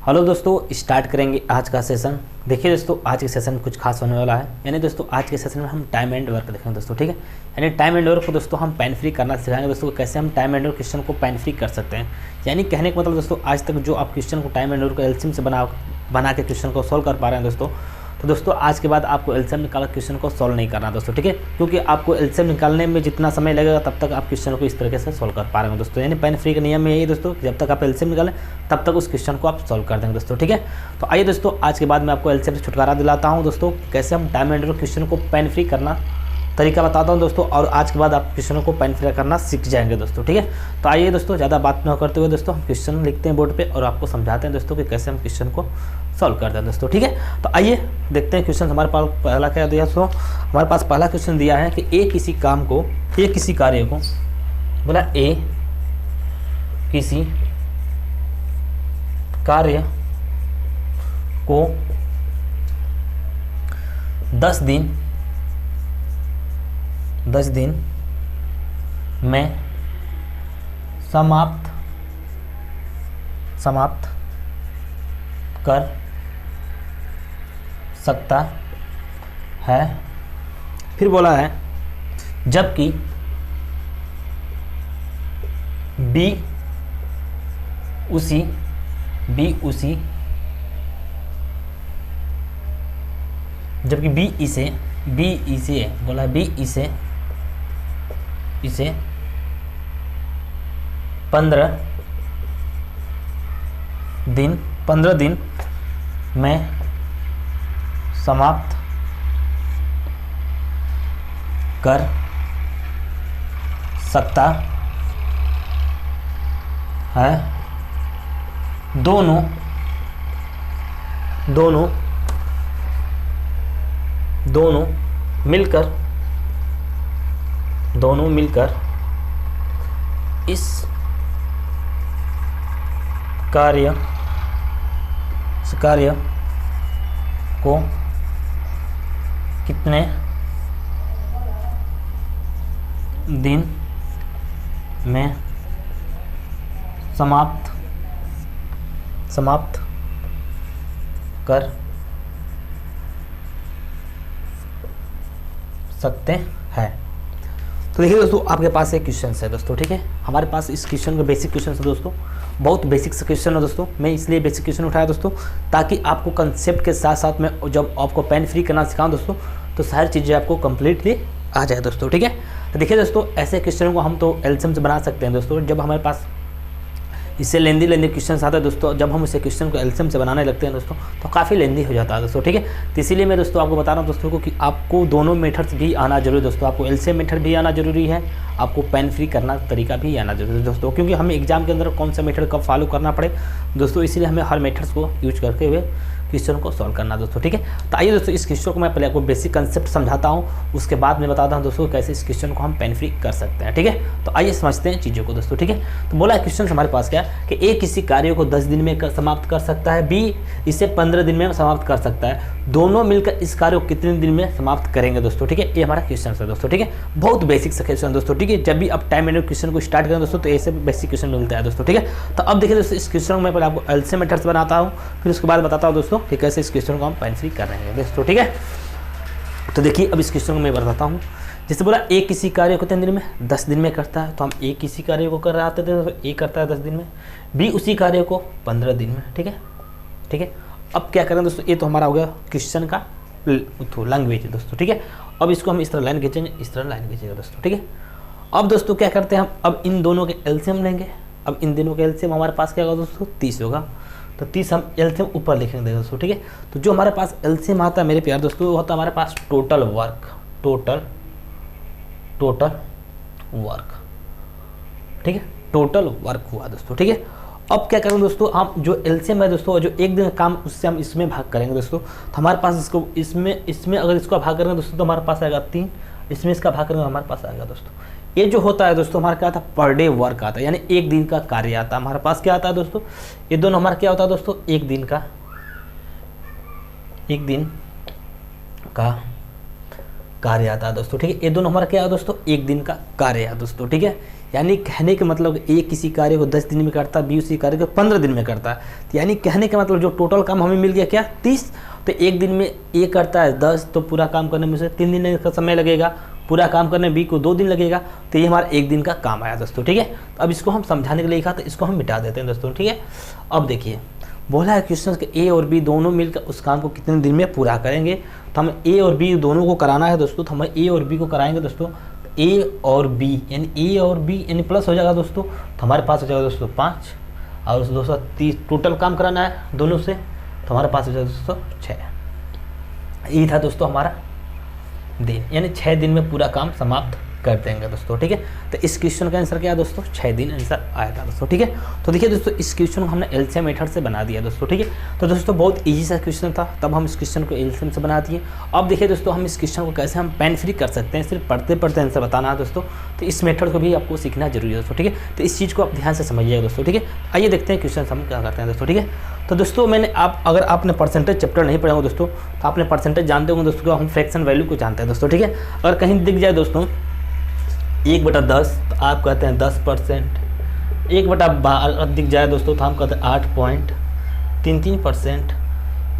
Hello दोस्तों, start करेंगे आज का सेशन। देखिए दोस्तों, आज के सेशन में कुछ खास होने वाला है। यानी दोस्तों आज के सेशन में हम टाइम एंड वर्क देखेंगे दोस्तों, ठीक है। यानी टाइम एंड वर्क को दोस्तों हम पेन फ्री करना सिखाएंगे दोस्तों, कैसे हम टाइम एंड वर्क क्वेश्चन को पेन फ्री कर सकते हैं। यानी कहने का मतलब दोस्तों, आज तक जो आप क्वेश्चन को टाइम एंड वर्क एलसीएम से बना के क्वेश्चन को सॉल्व कर पा रहे हैं दोस्तों, तो दोस्तों आज के बाद आपको एलसीएम निकाल क्वेश्चन को सॉल्व नहीं करना दोस्तों, ठीक है। क्योंकि आपको एलसीएम निकालने में जितना समय लगेगा तब तक आप क्वेश्चन को इस तरीके से सॉल्व कर पा रहे हैं दोस्तों। यानी पेन फ्री का नियम में यही है दोस्तों, जब तक आप एलसीएम निकालें तब तक उस क्वेश्चन को आप सॉल्व कर देंगे दोस्तों, ठीक है। तो आइए दोस्तों, आज के बाद मैं आपको एलसीएम से छुटकारा दिलाता हूँ दोस्तों, कैसे हम टाइम एंड वर्क क्वेश्चन को पेन फ्री करना तरीका बताता हूँ दोस्तों। और आज के बाद आप क्वेश्चनों को पेन फ्री करना सीख जाएंगे दोस्तों, ठीक है। तो आइए दोस्तों, ज़्यादा बात न करते हुए दोस्तों हम क्वेश्चन लिखते हैं बोर्ड पे और आपको समझाते हैं दोस्तों कि कैसे हम क्वेश्चन को सॉल्व करते हैं दोस्तों, ठीक है। तो आइए देखते हैं क्वेश्चन हमारे पास पहला क्या दिया दोस्तों। हमारे पास पहला क्वेश्चन दिया है कि ए किसी कार्य को बोला, ए किसी कार्य को 10 दिन में समाप्त कर सकता है। फिर बोला है जबकि बी उसी जबकि बी इसे बोला, बी इसे 15 दिन में समाप्त कर सकता है। दोनों मिलकर इस कार्य को कितने दिन में समाप्त कर सकते हैं। तो देखिए दोस्तों, आपके पास एक क्वेश्चन है दोस्तों, ठीक है। हमारे पास इस क्वेश्चन का बेसिक क्वेश्चन है दोस्तों, बहुत बेसिक सा क्वेश्चन है दोस्तों। मैं इसलिए बेसिक क्वेश्चन उठाया दोस्तों, ताकि आपको कंसेप्ट के साथ साथ में जब आपको पेन फ्री करना सिखाऊं दोस्तों, तो सारी चीज़ें आपको कंप्लीटली आ जाए दोस्तों, ठीक है। तो देखिए दोस्तों, ऐसे क्वेश्चनों को हम तो एलसीएम से बना सकते हैं दोस्तों, जब हमारे पास इससे लेंदी क्वेश्चन आता है दोस्तों। जब हम इसे क्वेश्चन को एलसीएम से बनाने लगते हैं दोस्तों, तो काफ़ी लेंदी हो जाता है दोस्तों, ठीक है। तो इसीलिए मैं दोस्तों आपको बता रहा हूँ दोस्तों को कि आपको दोनों मेथड्स भी आना जरूरी है दोस्तों। आपको एलसीएम मेथड भी आना जरूरी है, आपको पेन फ्री करना तरीका भी आना जरूरी है दोस्तों, क्योंकि हमें एग्जाम के अंदर कौन सा मेथड कब फॉलो करना पड़े दोस्तों, इसीलिए हमें हर मेथड्स को यूज करके हुए क्वेश्चन को सॉल्व करना दोस्तों, ठीक है। तो आइए दोस्तों, इस क्वेश्चन को मैं पहले आपको बेसिक कंसेप्ट समझाता हूँ, उसके बाद मैं बताता हूँ दोस्तों कैसे इस क्वेश्चन को हम पेन फ्री कर सकते हैं, ठीक है। तो आइए समझते हैं चीज़ों को दोस्तों, ठीक है। तो बोला क्वेश्चन हमारे पास क्या कि ए किसी कार्य को 10 दिन में समाप्त कर सकता है, बी इसे 15 दिन में समाप्त कर सकता है। दोनों मिलकर इस कार्य को कितने दिन में समाप्त करेंगे दोस्तों, ठीक है। ये हमारा क्वेश्चन है दोस्तों, ठीक है। बहुत बेसिक सा क्वेश्चन दोस्तों, ठीक है। जब भी आप टाइम एंड क्वेश्चन को स्टार्ट करें दोस्तों, तो ऐसे बेसिक क्वेश्चन मिलता है दोस्तों, ठीक है। तो अब देखिए दोस्तों, इस क्वेश्चन को मैं पहले आपको एलसीएम मेथड्स बनाता हूँ, फिर उसके बाद बताता हूँ दोस्तों कि कैसे इस क्वेश्चन को हम पेन फ्री कर रहे हैं दोस्तों, ठीक है। तो देखिए, अब इस क्वेश्चन को मैं बताता हूँ। जैसे बोला ए किसी कार्य को कितने दिन में, 10 दिन में करता है, तो हम ए किसी कार्य को कर रहे आते थे, तो ए करता है 10 दिन में, बी उसी कार्य को 15 दिन में, ठीक है, ठीक है। अब क्या करें दोस्तों, ये तो हमारा हो गया क्वेश्चन का लैंग्वेज दोस्तों, ठीक है। अब इसको हम इस तरह लाइन खींचेंगे, इस तरह लाइन खींचेंगे दोस्तों, ठीक है। अब दोस्तों क्या करते हैं हम, अब इन दोनों के एलसीएम लेंगे। अब इन दोनों के एलसीएम हमारे पास क्या होगा दोस्तों, 30 होगा। तो 30 हम एलसीएम ऊपर लिखेंगे दोस्तों, ठीक है। तो जो हमारे पास एलसीएम आता है मेरे प्यार दोस्तों, वो होता है हमारे पास टोटल वर्क, ठीक है। टोटल वर्क हुआ दोस्तों, ठीक है। अब क्या करेंगे दोस्तों, हम जो एलसीएम है दोस्तों, जो एक दिन का काम उससे हम इसमें भाग करेंगे दोस्तों। तो हमारे पास इसको इसमें अगर इसको भाग करेंगे दोस्तों, तो हमारे पास आएगा 3, इसमें इसका भाग करेंगे हमारे पास आएगा दोस्तों। ये जो होता है दोस्तों, हमारा क्या आता है, पर डे वर्क आता है, यानी एक दिन का कार्य आता है हमारे पास। क्या आता है दोस्तों, ये दोनों हमारा क्या होता है दोस्तों, एक दिन का कार्य आता है दोस्तों, ठीक है। ये दोनों हमारा क्या है दोस्तों, एक दिन का कार्य है दोस्तों, ठीक है। यानी कहने का मतलब ए किसी कार्य को 10 दिन में करता है, बी उसी कार्य को 15 दिन में करता है। तो यानी कहने का मतलब जो टोटल काम हमें मिल गया क्या 30, तो एक दिन में ए करता है 10, तो पूरा काम करने में उसे 3 दिन का समय लगेगा, पूरा काम करने में बी को 2 दिन लगेगा। तो ये हमारा 1 दिन का काम आया दोस्तों, ठीक है। तो अब इसको हम समझाने के लिए लिखा, तो इसको हम मिटा देते हैं दोस्तों, ठीक है। अब देखिए बोला है क्वेश्चन के ए और बी दोनों मिलकर उस काम को कितने दिन में पूरा करेंगे। तो हमें ए और बी दोनों को कराना है दोस्तों, तो हम ए और बी को कराएंगे दोस्तों। ए और बी यानी ए और बी यानी प्लस हो जाएगा दोस्तों, तो हमारे पास हो जाएगा दोस्तों 5 और उस 230 टोटल काम कराना है दोनों से, तो हमारे पास हो जाएगा दोस्तों 6। ये था दोस्तों हमारा दिन, यानी 6 दिन में पूरा काम समाप्त कर देंगे दोस्तों, ठीक है। तो इस क्वेश्चन का आंसर क्या है दोस्तों 6 दिन आंसर आया था दोस्तों, ठीक है। तो देखिए दोस्तों इस क्वेश्चन को हमने एलसीएम मेथड से बना दिया दोस्तों, ठीक है। तो दोस्तों बहुत इजी सा क्वेश्चन था, तब हम इस क्वेश्चन को एलसीएम से बना दिए। अब देखिए दोस्तों हम इस क्वेश्चन को कैसे हम पेन फ्री कर सकते हैं, सिर्फ पढ़ते पढ़ते आंसर बताना है दोस्तों। तो इस मेथड को भी आपको सीखना जरूरी है दोस्तों, ठीक है। तो इस चीज़ को आप ध्यान से समझिएगा दोस्तों, ठीक है। आइए देखते हैं क्वेश्चन हम क्या करते हैं दोस्तों, ठीक है। तो दोस्तों अगर आपने परसेंटेज चैप्टर नहीं पढ़ा हो दोस्तों, तो आपने परसेंटेज जानते होंगे दोस्तों, हम फ्रैक्शन वैल्यू को जानते हैं दोस्तों, ठीक है। अगर कहीं दिख जाए दोस्तों 1/10, तो आप कहते हैं 10%। 1/12 दिख जाए दोस्तों, तो हम कहते हैं 8.33%।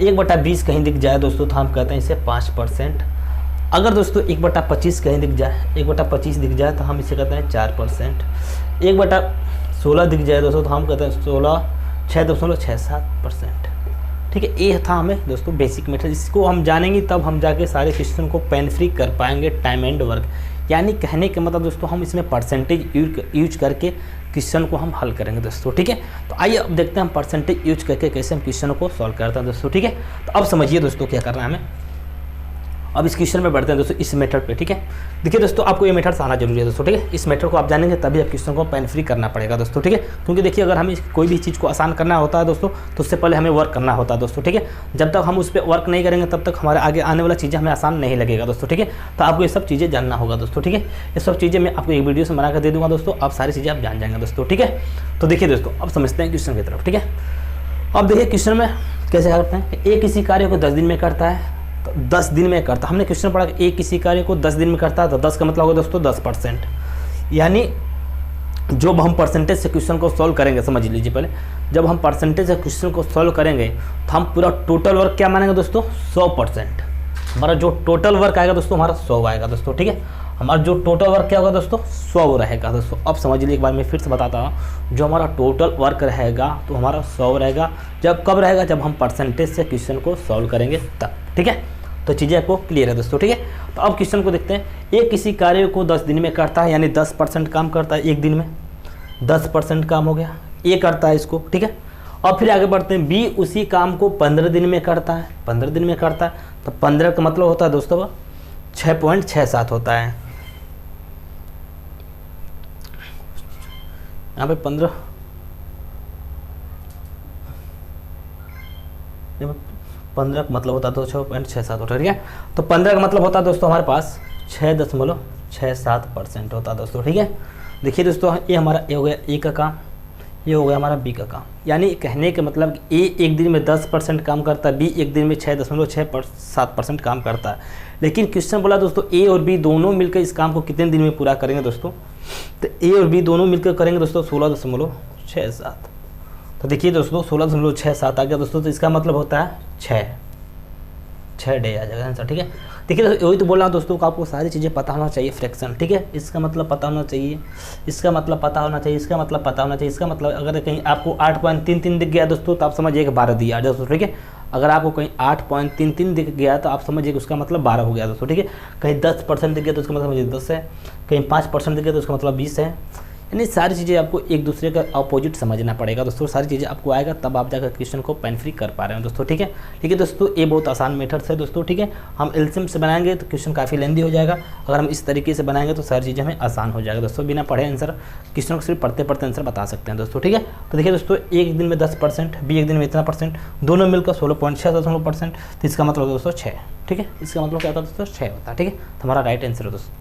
1/20 कहीं दिख जाए दोस्तों, तो हम कहते हैं इसे 5%। अगर दोस्तों 1/25 कहीं दिख जाए, 1/25 दिख जाए, तो हम इसे कहते हैं 4%। 1/16 दिख जाए दोस्तों, तो हम कहते हैं 6.67%, ठीक है। ये था हमें दोस्तों बेसिक मेथड, इसको हम जानेंगे तब हम जाके सारे क्वेश्चन को पेन फ्री कर पाएंगे, टाइम एंड वर्क। यानी कहने का मतलब दोस्तों हम इसमें परसेंटेज यूज करके क्वेश्चन को हम हल करेंगे दोस्तों, ठीक है। तो आइए अब देखते हैं हम परसेंटेज यूज करके कैसे हम क्वेश्चन को सॉल्व करते हैं दोस्तों, ठीक है। तो अब समझिए दोस्तों क्या करना है हमें। अब इस क्वेश्चन में बढ़ते हैं दोस्तों इस मेथड पे, ठीक है। देखिए दोस्तों आपको ये मेथड आना जरूरी है दोस्तों, ठीक है। इस मेथड को आप जानेंगे तभी आप क्वेश्चन को पेन फ्री करना पड़ेगा दोस्तों, ठीक है। क्योंकि देखिए अगर हमें कोई भी चीज़ को आसान करना होता है दोस्तों, तो उससे पहले हमें वर्क करना होता है दोस्तों, ठीक है। जब तक हम उस पर वर्क नहीं करेंगे तब तक हमारे आगे आने वाला चीज़ें हमें आसान नहीं लगेगा दोस्तों, ठीक है। तो आपको ये सब चीज़ें जानना होगा दोस्तों, ठीक है। ये सब चीज़ें मैं आपको एक वीडियो से बना कर दे दूँगा दोस्तों, आप सारी चीज़ें आप जान जाएंगे दोस्तों, ठीक है। तो देखिए दोस्तों अब समझते हैं क्वेश्चन की तरफ, ठीक है। अब देखिए क्वेश्चन में कैसे करते हैं। ए किसी कार्य को 10 दिन में करता है, तो 10 दिन में करता, हमने क्वेश्चन पढ़ा कि ए किसी कार्य को 10 दिन में करता है, तो 10 का मतलब होगा दोस्तों 10%। यानी जब हम परसेंटेज से क्वेश्चन को सॉल्व करेंगे, समझ लीजिए पहले, जब हम परसेंटेज से क्वेश्चन को सॉल्व करेंगे तो हम पूरा टोटल वर्क क्या मानेंगे दोस्तों 100%। हमारा जो टोटल वर्क आएगा दोस्तों हमारा 100 आएगा दोस्तों, ठीक है। हमारा जो टोटल वर्क क्या होगा दोस्तों 100 रहेगा दोस्तों। अब समझ लीजिए एक बार मैं फिर से बताता हूँ, जो हमारा टोटल वर्क रहेगा तो हमारा 100 रहेगा। जब कब रहेगा, जब हम परसेंटेज से क्वेश्चन को सॉल्व करेंगे तब, ठीक है। तो चीज़ें आपको क्लियर है दोस्तों, ठीक है। तो अब क्वेश्चन को देखते हैं। ए किसी कार्य को 10 दिन में करता है, यानी 10% काम करता है एक दिन में, 10% काम हो गया, ए करता है इसको, ठीक है। और फिर आगे बढ़ते हैं, बी उसी काम को 15 दिन में करता है, 15 दिन में करता है, तो 15 का मतलब होता है दोस्तों 6.67 होता है। यहाँ पे 15 का मतलब होता है तो 6.67 होता है, ठीक है। तो 15 का मतलब होता है दोस्तों हमारे पास 6.67% होता है दोस्तों, ठीक है। देखिए दोस्तों ये हमारा ए हो गया ए का काम, ये हो गया हमारा बी का काम। यानी कहने का मतलब ए एक दिन में 10% काम करता है, बी एक दिन में 6.67% काम करता है। लेकिन क्वेश्चन बोला दोस्तों ए और बी दोनों मिलकर इस काम को कितने दिन में पूरा करेंगे दोस्तों, तो ए और बी दोनों मिलकर करेंगे दोस्तों 16.67। तो देखिए दोस्तों 16.67 आ गया दोस्तों, तो इसका मतलब होता है 6 डे आ जाएगा आंसर, ठीक है। देखिए दोस्तों वही तो बोल रहा हूँ दोस्तों को आपको सारी चीज़ें पता होना चाहिए, फ्रैक्शन, ठीक है। इसका मतलब पता होना चाहिए, इसका मतलब पता होना चाहिए, इसका मतलब पता होना चाहिए, इसका मतलब अगर कहीं आपको 8.33 दिख गया दोस्तों तो आप समझिए कि 12 दिया दोस्तों, ठीक है। अगर आपको कहीं 8.33 दिख गया तो आप समझिए कि उसका मतलब 12 हो गया दोस्तों, ठीक है। कहीं 10% दिख गया तो उसका मतलब समझिए 10 है, कहीं 5% दिख गया तो उसका मतलब 20 है। यानी सारी चीज़ें आपको एक दूसरे का अपोजिट समझना पड़ेगा दोस्तों, सारी चीज़ें आपको आएगा तब आप जाकर क्वेश्चन को पेन फ्री कर पा रहे हैं दोस्तों, ठीक है। ठीक है दोस्तों ये बहुत आसान मेथड है दोस्तों, ठीक है। हम एलसीएम से बनाएंगे तो क्वेश्चन काफ़ी लेंदी हो जाएगा, अगर हम इस तरीके से बनाएंगे तो सारी चीज़ें हमें आसान हो जाएगा दोस्तों। बिना पढ़े आंसर क्वेश्चन को सिर्फ पढ़ते पढ़ते आंसर बता सकते हैं दोस्तों, ठीक है। तो देखिए दोस्तों एक दिन में 10%, बी एक दिन में इतना परसेंट, दोनों मिलकर 16.67%, तो इसका मतलब दोस्तों 6, ठीक है। इसका मतलब क्या होता है दोस्तों 6 होता है, ठीक है। तो हमारा राइट आंसर है दोस्तों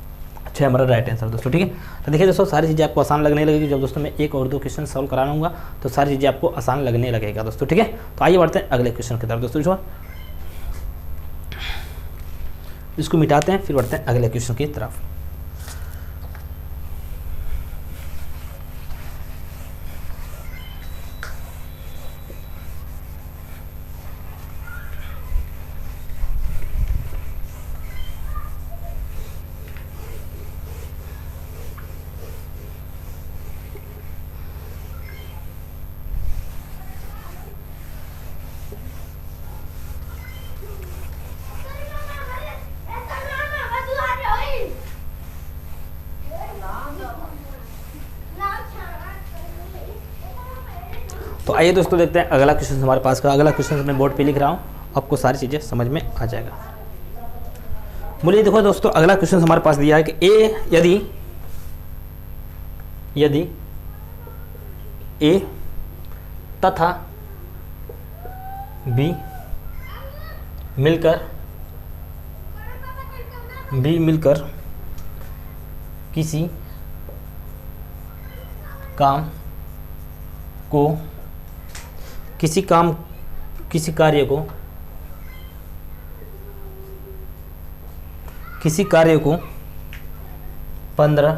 6, हमारा राइट आंसर दोस्तों, ठीक है। तो देखिए दोस्तों सारी चीज़ें आपको आसान लगने लगेगी जब दोस्तों मैं एक और दो क्वेश्चन सॉल्व कराऊंगा तो सारी चीज़ें आपको आसान लगने लगेगा दोस्तों, ठीक है। तो आइए बढ़ते हैं अगले क्वेश्चन की तरफ दोस्तों, जो इसको मिटाते हैं फिर बढ़ते हैं अगले क्वेश्चन की तरफ। दोस्तों आइए दोस्तों देखते हैं अगला क्वेश्चन हमारे पास का। अगला क्वेश्चन मैं बोर्ड पे लिख रहा हूँ, आपको सारी चीज़ें समझ में आ जाएगा। बोलिए देखो दोस्तों, अगला क्वेश्चन हमारे पास दिया है कि यदि ए तथा बी मिलकर किसी कार्य को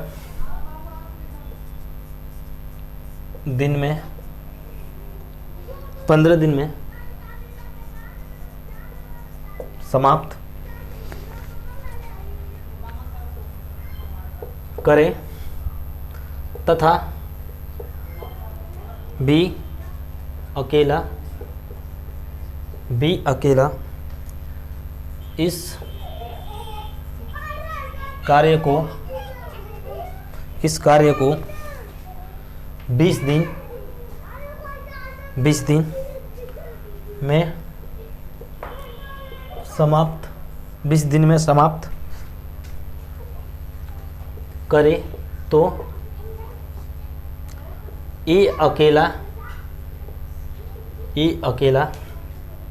15 दिन में समाप्त करे तथा बी अकेला इस कार्य को 20 दिन में समाप्त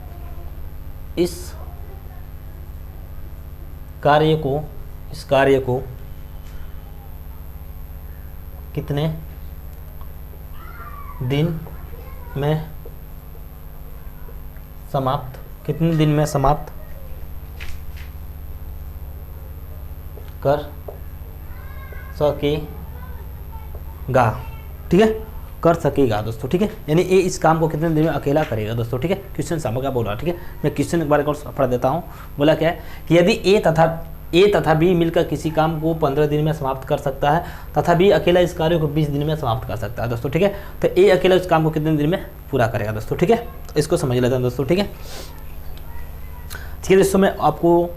करे तो ए अकेला इस कार्य को कितने दिन में समाप्त कर सकेगा। ठीक है, कर सकेगा दोस्तों। ठीक है, यानी ए इस काम को कितने दिन में अकेला करेगा दोस्तों। ठीक है, क्वेश्चन समझ क्या बोल रहा है। ठीक है, मैं क्वेश्चन एक बार और पढ़ देता हूँ। बोला क्या है कि यदि ए तथा बी मिलकर किसी काम को 15 दिन में समाप्त कर सकता है तथा बी अकेला इस कार्य को 20 दिन में समाप्त कर सकता है दोस्तों। ठीक है, तो ए अकेला इस काम को कितने दिन में पूरा करेगा दोस्तों। ठीक है, तो इसको समझ लेते हैं दोस्तों। ठीक है दोस्तों, मैं आपको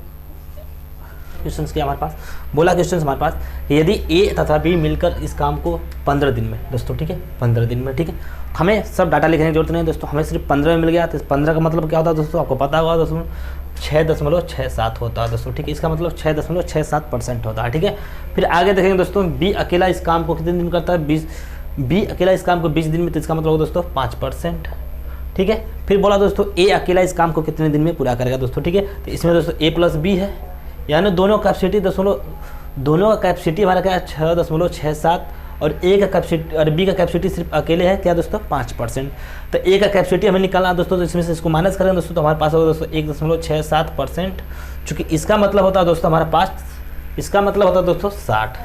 क्वेश्चन क्या हमारे पास बोला, क्वेश्चन हमारे पास यदि ए तथा बी मिलकर इस काम को 15 दिन में दोस्तों। ठीक है, 15 दिन में। ठीक है, हमें सब डाटा लिखने की जरूरत नहीं है दोस्तों, हमें सिर्फ 15 में मिल गया। तो 15 का मतलब क्या होता है दोस्तों, आपको पता होगा दोस्तों, 6.67 होता है दोस्तों। ठीक है, इसका मतलब 6.67% होता है। ठीक है, फिर आगे देखेंगे दोस्तों, बी अकेला इस काम को कितने दिन करता है, बी अकेला इस काम को 20 दिन में, तो इसका मतलब होगा दोस्तों 5%। ठीक है, फिर बोला दोस्तों ए अकेला इस काम को कितने दिन में पूरा करेगा दोस्तों। ठीक है, तो इसमें दोस्तों ए प्लस बी है, यानी दोनों का कैपेसिटी हमारा क्या है 6.67 और ए का कैपेसिटी और बी का कैपेसिटी सिर्फ अकेले है क्या दोस्तों 5%। तो ए का कैपेसिटी हमें निकालना दोस्तों, तो इसमें से इसको माइनस करेंगे दोस्तों, तो हमारे पास होगा दोस्तों 1.67%। चूँकि इसका मतलब होता है दोस्तों हमारे पास, इसका मतलब होता है दोस्तों 60,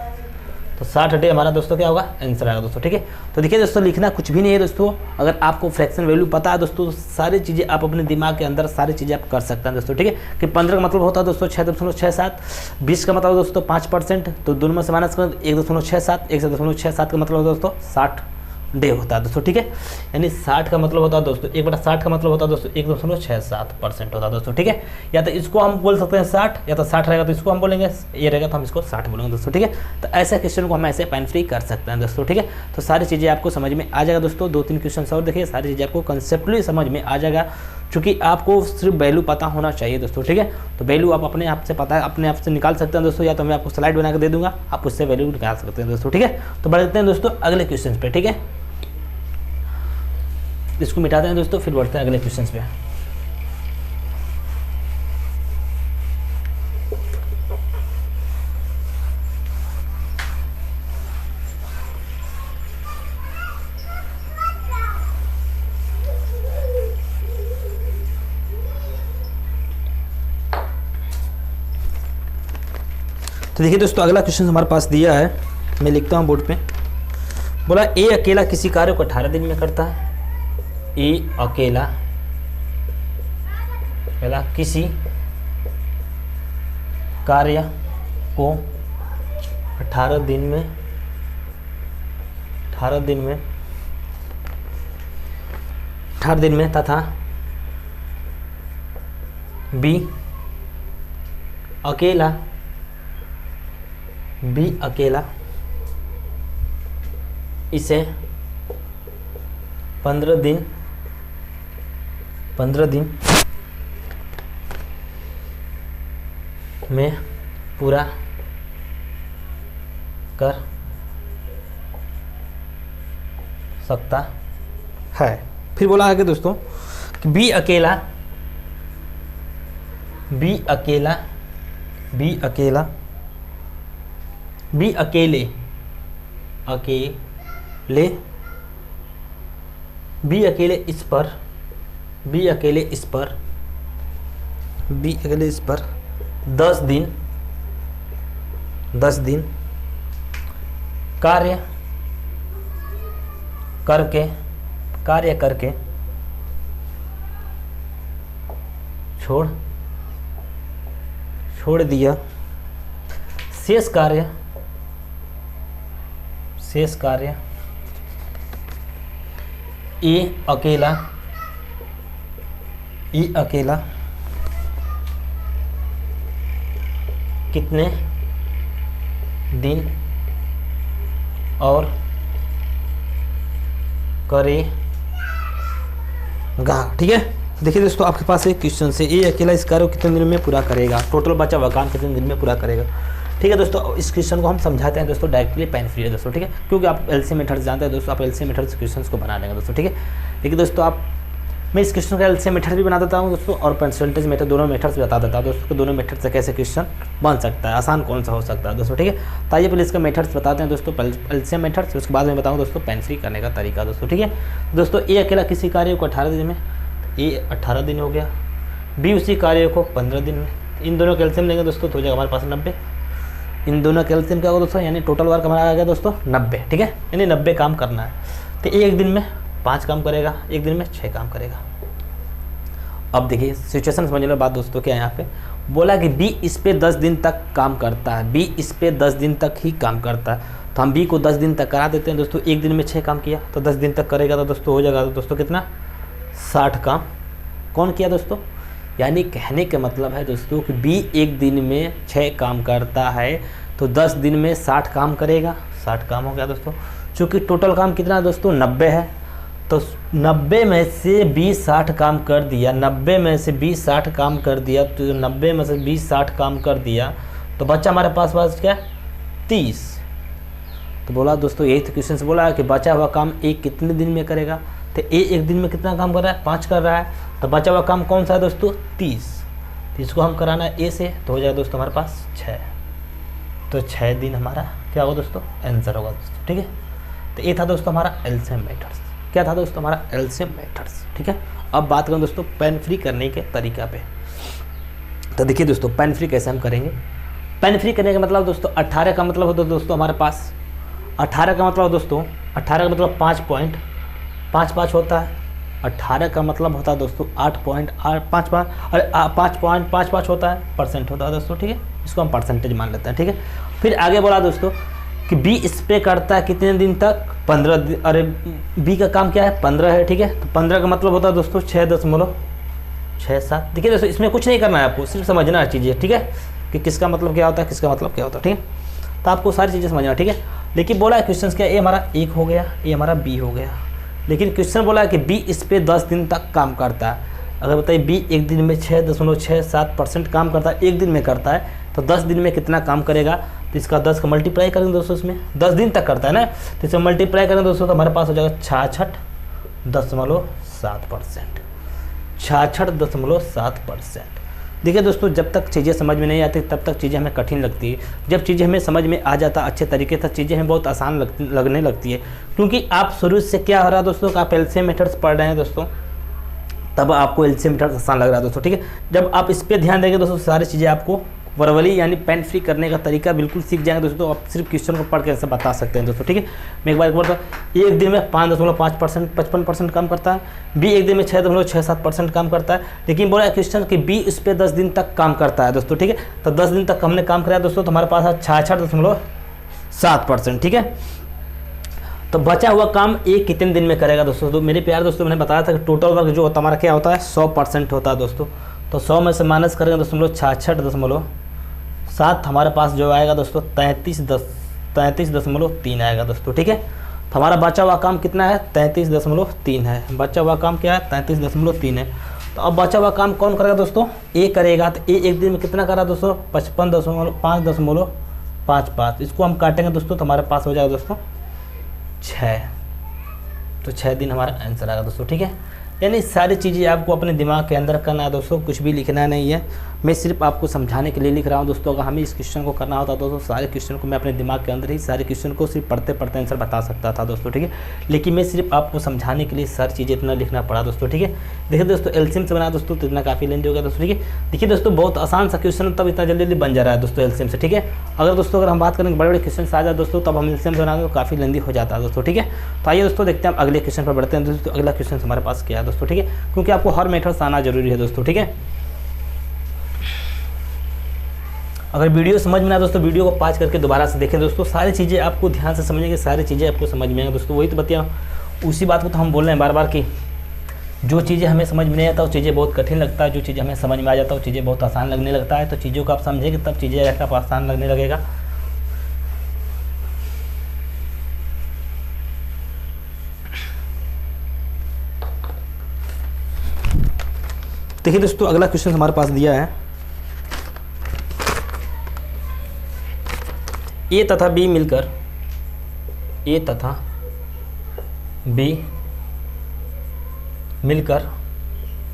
तो 60 डे हमारा दोस्तों क्या होगा आंसर आएगा दोस्तों। ठीक है, तो देखिए दोस्तों लिखना कुछ भी नहीं है दोस्तों, अगर आपको फ्रैक्शन वैल्यू पता है दोस्तों, सारी चीज़ें आप अपने दिमाग के अंदर सारी चीज़ें आप कर सकते हैं दोस्तों। ठीक है, कि 15 का मतलब होता है दोस्तों 6.67, 20 का मतलब दोस्तों 5%, तो दोनों में से माइनस करें 1.67, 1.67 का मतलब होता है दोस्तों 60 डे होता है दोस्तों। ठीक है, यानी 60 का मतलब होता है दोस्तों 1/60 का मतलब होता है दोस्तों 1.67% होता है दोस्तों। ठीक है, या तो इसको हम बोल सकते हैं 60, या तो 60 रहेगा तो इसको हम बोलेंगे, ये रहेगा तो हम इसको 60 बोलेंगे दोस्तों। ठीक है, तो ऐसे क्वेश्चन को हम ऐसे पेन फ्री कर सकते हैं दोस्तों। ठीक है, तो सारी चीज़ें आपको समझ में आ जाएगा दोस्तों। 2-3 क्वेश्चन और देखिए, सारी चीज़ें आपको कंसेप्टली समझ में आ जाएगा, क्योंकि आपको सिर्फ वैल्यू पता होना चाहिए दोस्तों। ठीक है, तो वैल्यू आप अपने आप से पता है, अपने आप से निकाल सकते हैं दोस्तों, या तो मैं आपको स्लाइड बना के दे दूंगा, आप उससे वैल्यू निकाल सकते हैं दोस्तों। ठीक है, तो बढ़ते हैं दोस्तों अगले क्वेश्चन पे। ठीक है, इसको मिटाते हैं दोस्तों, फिर बढ़ते हैं अगले क्वेश्चन पे। तो देखिए दोस्तों, अगला क्वेश्चन हमारे पास दिया है, मैं लिखता हूँ बोर्ड पे। बोला ए अकेला किसी कार्य को 18 दिन में करता है। ए अकेला किसी कार्य को 18 दिन में तथा बी अकेला इसे 15 दिन में पूरा कर सकता है। फिर बोला आगे दोस्तों कि बी अकेले इस पर 10 दिन कार्य करके छोड़ दिया। शेष कार्य ये अकेला कितने दिन और करेगा। ठीक है, देखिए दोस्तों आपके पास एक क्वेश्चन से ये अकेला इस कार्य को कितने दिन में पूरा करेगा, टोटल बचा हुआ काम कितने दिन में पूरा करेगा। ठीक है दोस्तों, इस क्वेश्चन को हम समझाते हैं दोस्तों डायरेक्टली पेन फ्री है दोस्तों। ठीक है, क्योंकि आप एलसीएम मेथड्स जानते हैं दोस्तों, आप एलसीएम मेथड से क्वेश्चन को बना लेंगे दोस्तों। ठीक है, लेकिन दोस्तों मैं इस क्वेश्चन का एलसीएम मेथड भी बना देता हूँ दोस्तों और परसेंटेज मेथड, दोनों मेथड्स बता देता हूँ दोस्तों कि दोनों मेथड से कैसे क्वेश्चन बन सकता है, आसान कौन सा हो सकता है दोस्तों। ठीक है, तो आइए पहले इसका मेथड्स बताते हैं दोस्तों, एलसीएम मेथड्स, उसके बाद में बताऊँ दोस्तों पेन फ्री करने का तरीका दोस्तों। ठीक है दोस्तों, ए अकेला किसी कार्य को 18 दिन में, ए 18 दिन हो गया, बी उसी कार्य को 15 दिन में, इन दोनों का एलसीएम लेंगे दोस्तों तो हो जाएगा हमारे पास 90। इन दोनों का एलसीएम क्या होगा दोस्तों, यानी टोटल वर्क हमारा आ गया दोस्तों 90। ठीक है, यानी 90 काम करना है, तो एक दिन में 5 काम करेगा, एक दिन में 6 काम करेगा। अब देखिए सिचुएशन समझने वाली बात दोस्तों, क्या यहाँ पे बोला कि बी इस पे 10 दिन तक काम करता है, बी इस पे 10 दिन तक ही काम करता है, तो हम बी को 10 दिन तक करा देते हैं दोस्तों। एक दिन में 6 काम किया तो 10 दिन तक करेगा तो दोस्तों हो जाएगा दोस्तों कितना, 60 काम। कौन किया दोस्तों, यानी कहने का मतलब है दोस्तों कि बी एक दिन में 6 काम करता है तो 10 दिन में 60 काम करेगा, 60 काम हो गया दोस्तों। चूँकि टोटल काम कितना है दोस्तों 90 है, तो 90 में से 20 60 काम कर दिया, 90 में से 20 60 काम कर दिया, तो 90 में से 20 60 काम कर दिया तो बच्चा हमारे पास क्या 30। तो बोला दोस्तों यही तो क्वेश्चन से बोला है कि बचा हुआ काम एक कितने दिन में करेगा, तो ए एक दिन में कितना काम कर रहा है 5 कर रहा है, तो बचा हुआ काम कौन सा है दोस्तों 30। तो इसको हम कराना है ए से, तो हो जाएगा दोस्तों हमारे पास 6, तो 6 दिन हमारा क्या होगा दोस्तों आंसर होगा दोस्तों। ठीक है, तो ये था दोस्तों हमारा एलसीएम मेथड्स। क्या था दोस्तों हमारा एलसीएम मेथड्स। ठीक है, अब बात करें दोस्तों पेन फ्री करने के तरीका पे। तो देखिए दोस्तों पेन फ्री कैसे हम करेंगे। पेन फ्री करने का मतलब दोस्तों 18 का मतलब होता है दोस्तों हमारे पास 18 का मतलब दोस्तों 18 का मतलब 5.55 होता है। 18 का मतलब होता है दोस्तों 5.55 होता है, परसेंट होता है दोस्तों। ठीक है, इसको हम परसेंटेज मान लेते हैं। ठीक है, फिर आगे बोला दोस्तों कि बी स्प्रे करता है कितने दिन तक 15 दिन। अरे बी का काम क्या है 15 है। ठीक है, तो 15 का मतलब होता है दोस्तों 6.67। देखिए दोस्तों इसमें कुछ नहीं करना है, आपको सिर्फ समझना है चीज़ें। ठीक है, कि किसका मतलब क्या होता है, किसका मतलब क्या होता है। ठीक है, तो आपको सारी चीज़ें समझना। ठीक है, लेकिन बोला है क्वेश्चन क्या, ए हमारा 1 हो गया, ए हमारा बी हो गया, लेकिन क्वेश्चन बोला है कि बी इस पे 10 दिन तक काम करता है। अगर बताइए बी एक दिन में 6.67% काम करता है, एक दिन में करता है, तो 10 दिन में कितना काम करेगा, तो इसका 10 का मल्टीप्लाई करेंगे दोस्तों, इसमें 10 दिन तक करता है ना, तो इसे मल्टीप्लाई करेंगे दोस्तों तो हमारे पास हो जाएगा 66.7%। 66.7%। देखिए दोस्तों जब तक चीज़ें समझ में नहीं आती तब तक चीज़ें हमें कठिन लगती है, जब चीज़ें हमें समझ में आ जाता अच्छे तरीके से चीज़ें हमें बहुत आसान लगने लगती है। क्योंकि आप शुरू से क्या हो रहा है दोस्तों कि आप एलसीएम मेथड्स पढ़ रहे हैं दोस्तों, तब आपको एलसीएम मेथड्स आसान लग रहा है दोस्तों। ठीक है, जब आप इस पर ध्यान देंगे दोस्तों सारी चीज़ें आपको वर्बली यानी पेन फ्री करने का तरीका बिल्कुल सीख जाएंगे दोस्तों। तो आप सिर्फ क्वेश्चन को पढ़ के ऐसे बता सकते हैं दोस्तों। ठीक है, मैं एक बार बताऊँ, एक दिन में 5.5% 55% काम करता है, बी एक दिन में 6.67% काम करता है, लेकिन बोला क्वेश्चन कि बी इस पर 10 दिन तक काम करता है दोस्तों। ठीक है, तो 10 दिन तक हमने काम कराया दोस्तों, तो हमारे पास है 66.7%। ठीक है, तो बचा हुआ काम एक कितने दिन में करेगा दोस्तों। तो मेरे प्यार दोस्तों मैंने बताया था कि टोटल वर्क जो होता है हमारा क्या होता है 100% होता है दोस्तों। तो 100 में से माइनस करेंगे दोस्तों 66.7, हमारे पास जो आएगा दोस्तों 33.3 आएगा दोस्तों। ठीक है, तो हमारा बचा हुआ काम कितना है, 33.3 है। बचा हुआ काम क्या है, 33.3 है। तो अब बचा हुआ काम कौन करेगा दोस्तों, ए करेगा। तो ए एक दिन में कितना कर रहा है दोस्तों, 55.555। इसको हम काटेंगे दोस्तों तो हमारे पास हो जाएगा दोस्तों 6। तो 6 दिन हमारा आंसर आएगा दोस्तों, ठीक है। यानी सारी चीज़ें आपको अपने दिमाग के अंदर करना है दोस्तों, कुछ भी लिखना नहीं है। मैं सिर्फ आपको समझाने के लिए लिख रहा हूँ दोस्तों। अगर हमें इस क्वेश्चन को करना होता दोस्तों, सारे क्वेश्चन को मैं अपने दिमाग के अंदर ही सारे क्वेश्चन को सिर्फ पढ़ते पढ़ते आंसर बता सकता था दोस्तों, ठीक है। लेकिन मैं सिर्फ आपको समझाने के लिए सारी चीज़ें इतना लिखना पड़ा दोस्तों, ठीक है। देखिए दोस्तों एलसीएम से बना दोस्तों तो इतना काफ़ी लेंदी हो गया दोस्तों, ठीक है। देखिए दोस्तों बहुत आसान सा क्वेश्चन तब इतना जल्दी बन जा रहा है दोस्तों एलसीएम से, ठीक है। अगर दोस्तों अगर हम बात करें बड़े बड़े क्वेश्चन आ जाए दोस्तों तब हम एलसीएम से बनाते तो काफ़ी लेंदी हो जाता है दोस्तों, ठीक है। तो आइए दोस्तों देखते हैं हम अगले क्वेश्चन पर बढ़ते हैं दोस्तों। अगला क्वेश्चन हमारे पास क्या है दोस्तों, ठीक है, क्योंकि आपको हर मेथड्स आना जरूरी है दोस्तों, ठीक है। अगर वीडियो समझ में ना दोस्तों, वीडियो को पॉज करके दोबारा से देखें दोस्तों, सारी चीज़ें आपको ध्यान से समझेंगे, सारी चीज़ें आपको समझ में आएंगी दोस्तों। वही तो बताया, उसी बात को तो हम बोल रहे हैं बार बार कि जो चीज़ें हमें समझ में नहीं आता वो चीज़ें बहुत कठिन लगता है, जो चीज़ें हमें समझ में आ जाता है वो चीज़ें बहुत आसान लगने लगता है। तो चीज़ों को आप समझेंगे तब चीज़ें आपको आसान लगने लगेगा। देखिए दोस्तों अगला क्वेश्चन हमारे पास दिया है, ए तथा बी मिलकर, ए तथा बी मिलकर,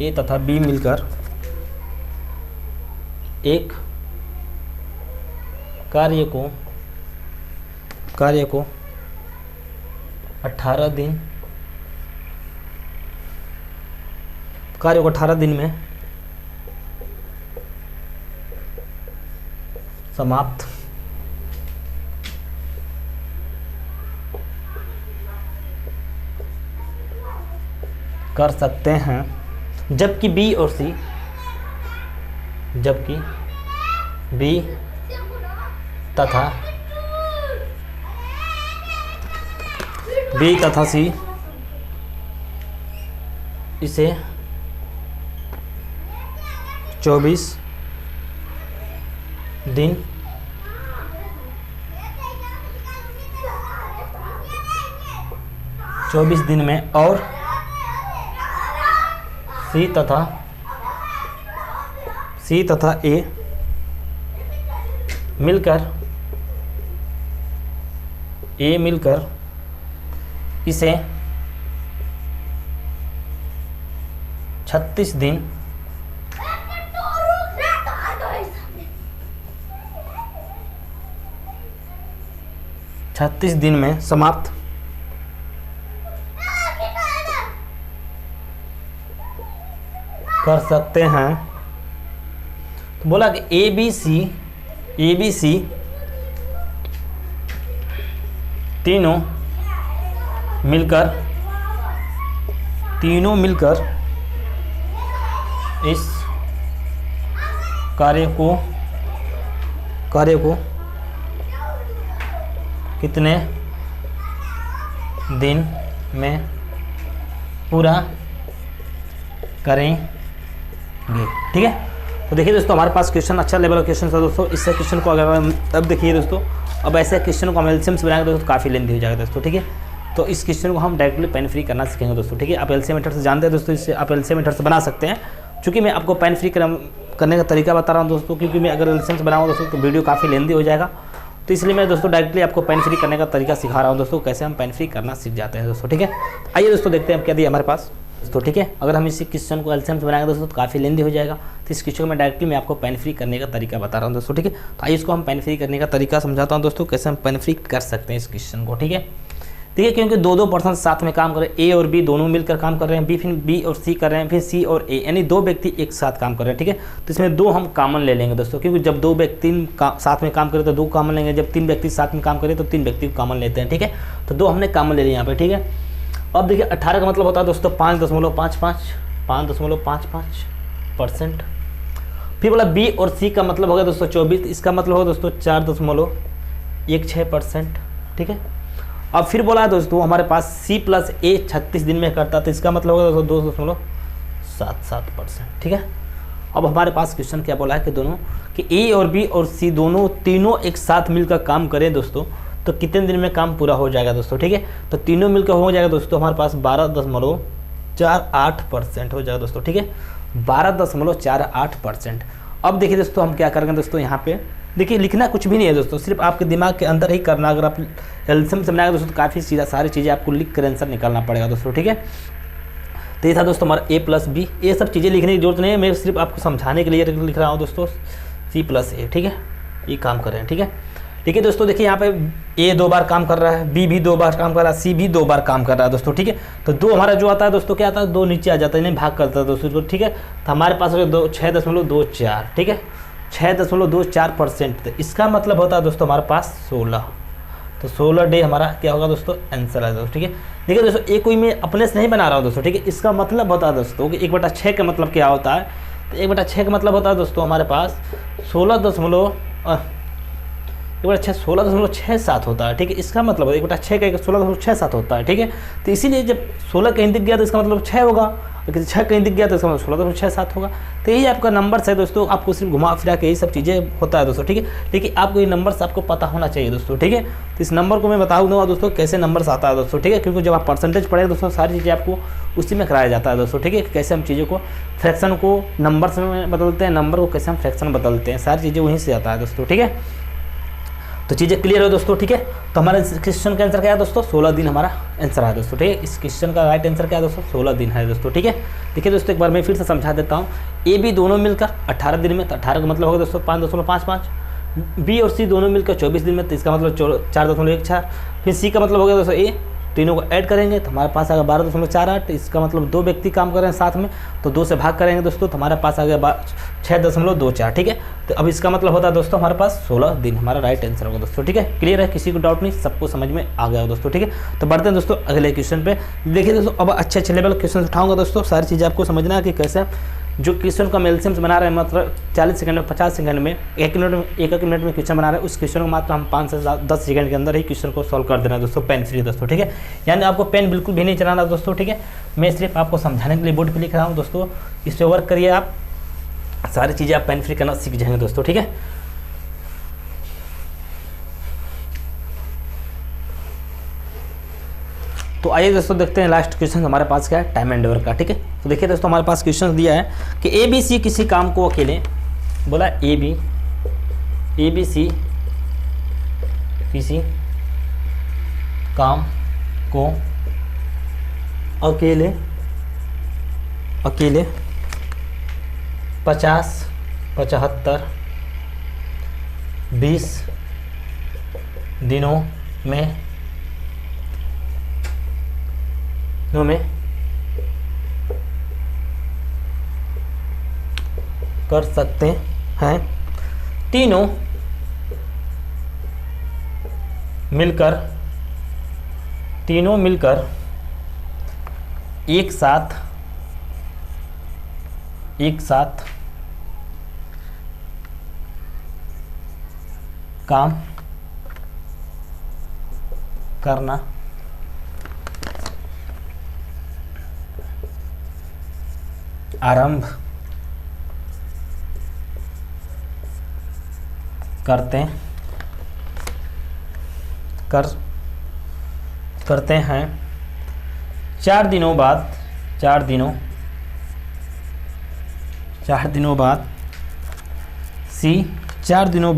ए तथा बी मिलकर एक कार्य को 18 दिन, कार्य को 18 दिन में समाप्त कर सकते हैं, जबकि बी और सी, जबकि बी तथा सी इसे 24 दिन में और सी तथा ए मिलकर इसे 36 दिन में समाप्त कर सकते हैं। तो बोला कि ए बी सी तीनों मिलकर इस कार्य को कितने दिन में पूरा करेंगे, ठीक है। तो देखिए दोस्तों हमारे पास क्वेश्चन अच्छा लेवल का क्वेश्चन था दोस्तों। इससे क्वेश्चन को अगर अब देखिए दोस्तों, अब ऐसे क्वेश्चन को हम एलसीएम से बनाएंगे दोस्तों काफ़ी लेंथी हो जाएगा दोस्तों, ठीक है। तो इस क्वेश्चन को हम डायरेक्टली पेन फ्री करना सीखेंगे दोस्तों, ठीक है। आप एलसीएम मेथड से जानते हैं दोस्तों, इससे आप एलसीएम मेथड से बना सकते हैं। चूँकि मैं आपको पेन फ्री करने का तरीका बता रहा हूँ दोस्तों, क्योंकि मैं अगर एलसीएम से बनाऊँ दोस्तों तो वीडियो काफ़ी लेंथी हो जाएगा। तो इसलिए मैं दोस्तों डायरेक्टली आपको पेन फ्री करने का तरीका सिखा रहा हूँ दोस्तों, कैसे हम पेन फ्री करना सीख जाते हैं दोस्तों, ठीक है। आइए दोस्तों देखते हैं क्या दिया हमारे पास दोस्तों, ठीक है। अगर हम इसी क्वेश्चन को एलसीएम से बनाएंगे दोस्तों तो काफ़ी लेंथी हो जाएगा। तो इस क्वेश्चन में डायरेक्टली मैं आपको पेन फ्री करने का तरीका बता रहा हूँ दोस्तों, ठीक है। तो आइए इसको हम पेन फ्री करने का तरीका समझाता हूँ दोस्तों, कैसे हम पेन फ्री कर सकते हैं इस क्वेश्चन को, ठीक है। ठीक है, क्योंकि दो पर्सन साथ में काम कर रहे हैं, ए और बी दोनों मिलकर काम कर रहे हैं, फिर बी और सी कर रहे हैं, फिर सी और ए, यानी दो व्यक्ति एक साथ काम कर रहे हैं, ठीक है। तो इसमें दो हम कॉमन ले लेंगे दोस्तों, क्योंकि जब दो व्यक्ति साथ में काम करें तो दो कॉमन लेंगे, जब तीन व्यक्ति साथ में काम करें तो तीन व्यक्ति कॉमन लेते हैं, ठीक है। तो दो हमने कॉमन ले लिया यहाँ पे, ठीक है। अब देखिए 18 का मतलब होता है दोस्तों 5.55%। फिर बोला बी और सी का मतलब होगा दोस्तों 24, इसका मतलब होगा दोस्तों 4.16%, ठीक है। अब फिर बोला दोस्तों हमारे पास सी प्लस ए 36 दिन में करता, तो इसका मतलब होगा दोस्तों 2.77%, ठीक है। अब हमारे पास क्वेश्चन क्या बोला है कि दोनों कि ए और बी और सी दोनों तीनों एक साथ मिलकर काम करें दोस्तों, तो तो कितने दिन में काम पूरा हो जाएगा दोस्तों, ठीक है। तो तीनों मिलकर हो जाएगा दोस्तों हमारे पास 12.48% हो जाएगा दोस्तों, ठीक है, 12.48%। अब देखिए दोस्तों हम क्या करेंगे दोस्तों, यहाँ पे देखिए लिखना कुछ भी नहीं है दोस्तों, सिर्फ आपके दिमाग के अंदर ही करना। अगर आप एलसीएम से बनाएगा दोस्तों तो काफ़ी सीधा सारी चीज़ें आपको लिख कर आंसर निकालना पड़ेगा दोस्तों, ठीक है। तो ये था दोस्तों हमारा A+B, ये सब चीज़ें लिखने की जरूरत नहीं है, मैं सिर्फ आपको समझाने के लिए लिख रहा हूँ दोस्तों C+A, ठीक है, ये काम कर रहे हैं, ठीक है। ठीक है दोस्तों, देखिए यहाँ पे A 2 बार काम कर रहा है, B भी 2 बार काम कर रहा है, C भी 2 बार काम कर रहा है दोस्तों, ठीक है। तो 2 हमारा जो आता है दोस्तों क्या आता है, 2 नीचे आ जाता है, नहीं भाग करता है दोस्तों, ठीक है। तो हमारे पास 6.24, ठीक है, 6.24%। तो इसका मतलब होता है दोस्तों हमारे पास 16। तो 16 डे हमारा क्या होगा दोस्तों, आंसर है दोस्तों, ठीक है। देखिए दोस्तों ये कोई मैं अपने से नहीं बना रहा हूँ दोस्तों, ठीक है। इसका मतलब होता है दोस्तों कि 1/6 का मतलब क्या होता है, तो 1/6 का मतलब होता है दोस्तों हमारे पास 16.67 होता है, ठीक है। इसका मतलब 1/6 का 16.67 होता है, ठीक है। तो इसीलिए जब 16 कहीं दिख गया तो इसका मतलब 6 होगा, अगर 6 कहीं दिख गया तो इसका मतलब 16.67 होगा। तो यही आपका नंबर है दोस्तों, आपको सिर्फ घुमा फिरा के यही सब चीज़ें होता है दोस्तों, ठीक है। लेकिन आपको ये नंबर्स आपको पता होना चाहिए दोस्तों, ठीक है। तो इस नंबर को मैं बता दूँगा दोस्तों कैसे नंबर्स आता है दोस्तों, ठीक है, क्योंकि जब आप परसेंटेज पढ़ेंगे दोस्तों सारी चीज़ें आपको उसी में कराया जाता है दोस्तों, ठीक है। कैसे हम चीज़ों को फ्रैक्शन को नंबर्स में बदलते हैं, नंबर को कैसे हम फ्रैक्शन बदलते हैं, सारी चीज़ें वहीं से आता है दोस्तों, ठीक है। तो चीज़ें क्लियर हो दोस्तों, ठीक है। तो हमारे इस क्वेश्चन का आंसर क्या है दोस्तों, 16 दिन हमारा आंसर है दोस्तों, ठीक है। इस क्वेश्चन का राइट आंसर क्या है दोस्तों, 16 दिन है दोस्तों, ठीक है। देखिए दोस्तों एक बार मैं फिर से समझा देता हूँ, ए बी दोनों मिलकर 18 दिन में, तो 18 का मतलब होगा दोस्तों 5.55, बी और सी दोनों मिलकर 24 दिन में, तो इसका मतलब 4.14। फिर सी का मतलब हो गया दोस्तों ए, तीनों को ऐड करेंगे तो हमारे पास आ गया 12.48, इसका मतलब 2 व्यक्ति काम कर रहे हैं साथ में, तो 2 से भाग करेंगे दोस्तों तो हमारे पास आ गया 6.24, ठीक है। तो अब इसका मतलब होता है दोस्तों हमारे पास 16 दिन हमारा राइट आंसर होगा दोस्तों, ठीक है। क्लियर है, किसी को डाउट नहीं, सबको समझ में आ गया दोस्तों, ठीक है। तो बढ़ते हैं दोस्तों अगले क्वेश्चन पे। देखिए दोस्तों अब अच्छे लेवल क्वेश्चन उठाऊंगा दोस्तों, सारी चीज़ें आपको समझना है कि कैसे जो क्वेश्चन का एलसीएम बना रहे हैं मतलब 40 सेकंड में, 50 सेकंड में, एक मिनट में क्वेश्चन बना रहे हैं, उस क्वेश्चन को मात्र हम 5 से 10 सेकंड के अंदर ही क्वेश्चन को सॉल्व कर देना है दोस्तों, पेन फ्री दोस्तों, ठीक है। यानी आपको पेन बिल्कुल भी नहीं चलाना दोस्तों, ठीक है। मैं सिर्फ आपको समझाने के लिए बोर्ड पर लिख रहा हूँ दोस्तों, इस पर वर्क करिए आप, सारी चीज़ें आप पेन फ्री करना सीख जाएंगे दोस्तों, ठीक है। तो आइए दोस्तों देखते हैं लास्ट क्वेश्चन हमारे पास क्या है, टाइम एंडेवर का, ठीक है। तो देखिए दोस्तों हमारे पास क्वेश्चन दिया है कि ए बी सी किसी काम को अकेले, बोला ए बी सी किसी काम को अकेले 50, 75, 20 दिनों में कर सकते हैं, तीनों मिलकर एक साथ काम करना आरंभ करते हैं 4 दिनों बाद सी 4 दिनों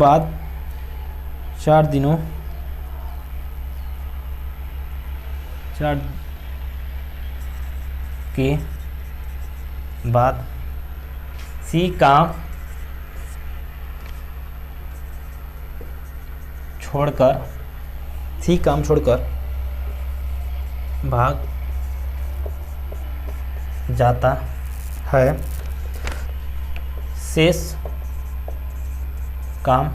के बाद सी काम छोड़कर भाग जाता है, शेष काम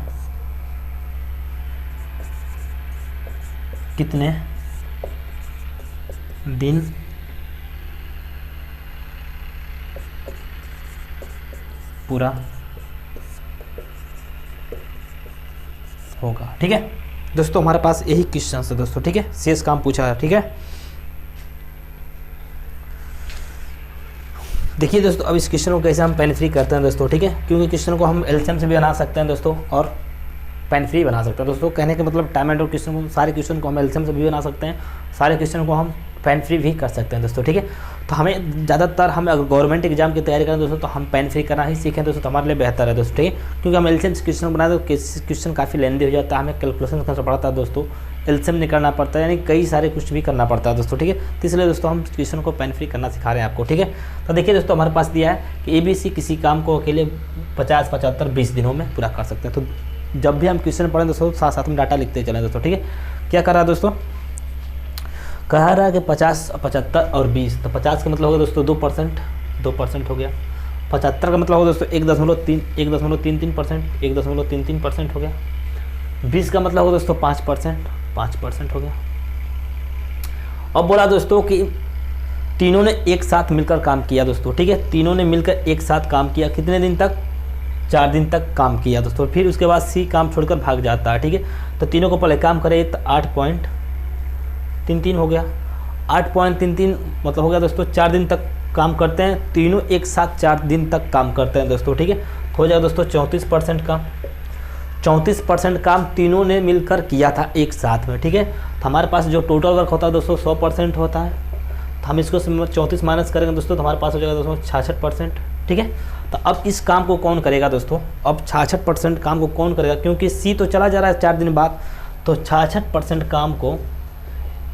कितने दिन पूरा होगा, ठीक है दोस्तों। हमारे पास यही क्वेश्चन है दोस्तों, ठीक है, शेष काम पूछा है, ठीक है। देखिए दोस्तों अब इस क्वेश्चन को कैसे हम पेन फ्री करते हैं दोस्तों, ठीक है, क्योंकि क्वेश्चन को हम एलसीएम से भी बना सकते हैं दोस्तों और पेन फ्री बना सकते हैं दोस्तों। कहने का मतलब टाइम एंड क्वेश्चन को, सारे क्वेश्चन को हम एलसीएम से भी बना सकते हैं, सारे क्वेश्चन को हम पेन फ्री भी कर सकते हैं दोस्तों, ठीक है। तो हमें ज़्यादातर हम अगर गवर्नमेंट एग्जाम की तैयारी करें दोस्तों तो हम पेन फ्री करना ही सीखें दोस्तों, तो हमारे लिए बेहतर है दोस्तों, ठीक है। क्योंकि हम एलसीएम से क्वेश्चन बनाए तो क्वेश्चन काफ़ी लेंदी हो जाता है, हमें कैलकुलेशन करना पड़ता है दोस्तों, एलसीएम नहीं करना पड़ता है, यानी कई सारे कुछ भी करना पड़ता है दोस्तों, ठीक है। तो इसलिए दोस्तों हम क्वेश्चन को पेन फ्री करना सिखा रहे हैं आपको, ठीक है। तो देखिए दोस्तों हमारे पास दिया है कि ABC किसी काम को अकेले 50, 75, 20 दिनों में पूरा कर सकते हैं। तो जब भी हम क्वेश्चन पढ़ें दोस्तों साथ साथ में डाटा लिखते चलें दोस्तों, ठीक है। क्या कर रहा है दोस्तों, कह रहा है कि 50, 75 और 20, तो 50 का मतलब होगा दोस्तों 2% हो गया। 75 का मतलब होगा दोस्तों 1.33%, 1.33% हो गया। 20 का मतलब होगा दोस्तों 5% हो गया। अब बोला दोस्तों कि तीनों ने एक साथ मिलकर काम किया दोस्तों, ठीक है। तीनों ने मिलकर एक साथ काम किया, कितने दिन तक, 4 दिन तक काम किया दोस्तों। फिर उसके बाद C काम छोड़कर भाग जाता है, ठीक है। तो तीनों को पहले काम करे तो 8.33 हो गया। 8.33 मतलब हो गया दोस्तों 4 दिन तक काम करते हैं, तीनों एक साथ 4 दिन तक काम करते हैं दोस्तों, ठीक है। हो जाएगा दोस्तों 34% काम। 34% काम तीनों ने मिलकर किया था एक साथ में, ठीक है। तो हमारे पास जो टोटल वर्क होता है दोस्तों 100% होता है, तो हम इसको 34 माइनस करेंगे दोस्तों तो हमारे पास हो जाएगा दोस्तों 66%, ठीक है। तो अब इस काम को कौन करेगा दोस्तों, अब 66% काम को कौन करेगा, क्योंकि C तो चला जा रहा है 4 दिन बाद, तो 66% काम को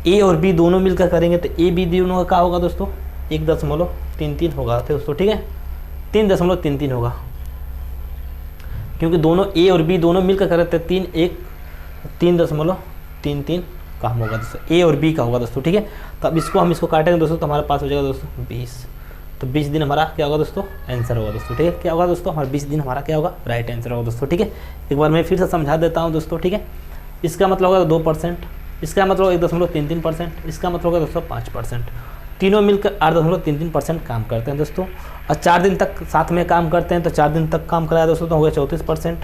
A और B दोनों मिलकर करेंगे, तो A B दोनों का क्या होगा दोस्तों 1.33 होगा दोस्तों, ठीक है। 3.33 होगा, क्योंकि दोनों A और B दोनों मिलकर कर रहे थे 3.33 काम होगा दोस्तों, A और B का होगा दोस्तों, ठीक है। तो अब इसको हम इसको काटेंगे दोस्तों तो हमारे पास हो जाएगा दोस्तों 20। तो 20 दिन हमारा क्या होगा दोस्तों, आंसर होगा दोस्तों, ठीक है। क्या होगा दोस्तों, हमारा 20 दिन हमारा क्या होगा, राइट आंसर होगा दोस्तों, ठीक है। एक बार मैं फिर से समझा देता हूँ दोस्तों, ठीक है। इसका मतलब होगा 2%, इसका मतलब 1.33%, इसका मतलब होगा दोस्तों 5%। तीनों मिलकर 8.33% काम करते हैं दोस्तों, और 4 दिन तक साथ में काम करते हैं, तो 4 दिन तक काम कराया दोस्तों तो हो गया 34%।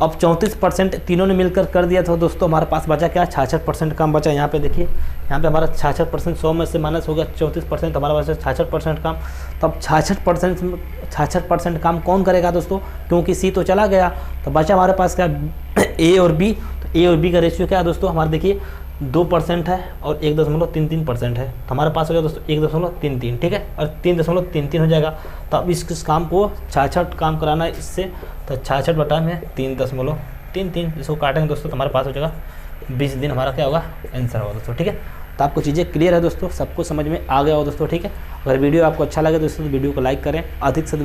अब 34% तीनों ने मिलकर कर दिया था दोस्तों, हमारे पास बचा क्या, 66% काम बचा। यहाँ पे देखिए, यहाँ पे हमारा 66%, 100 में से माइनस हो गया 34%, हमारा बचा 66% काम। तब 66% काम कौन करेगा दोस्तों, क्योंकि C तो चला गया, तो बचा हमारे पास क्या, A और B। तो A और B का रेशियो क्या है दोस्तों, हमारे देखिए 2% है और 1.33% है, तो हमारे पास हो जाएगा दोस्तों 1.33, ठीक है। और 3.33 हो जाएगा। तो अब इस काम को 66 काम कराना है इससे, तो 66 बटा में 3.33, इसको काटेंगे दोस्तों तो हमारे पास हो जाएगा 20 दिन हमारा क्या होगा, आंसर होगा दोस्तों, ठीक है। तो आपको चीज़ें क्लियर है दोस्तों, सबको समझ में आ गया हो दोस्तों, ठीक है। अगर वीडियो आपको अच्छा लगे दोस्तों तो वीडियो को लाइक करें, अधिक से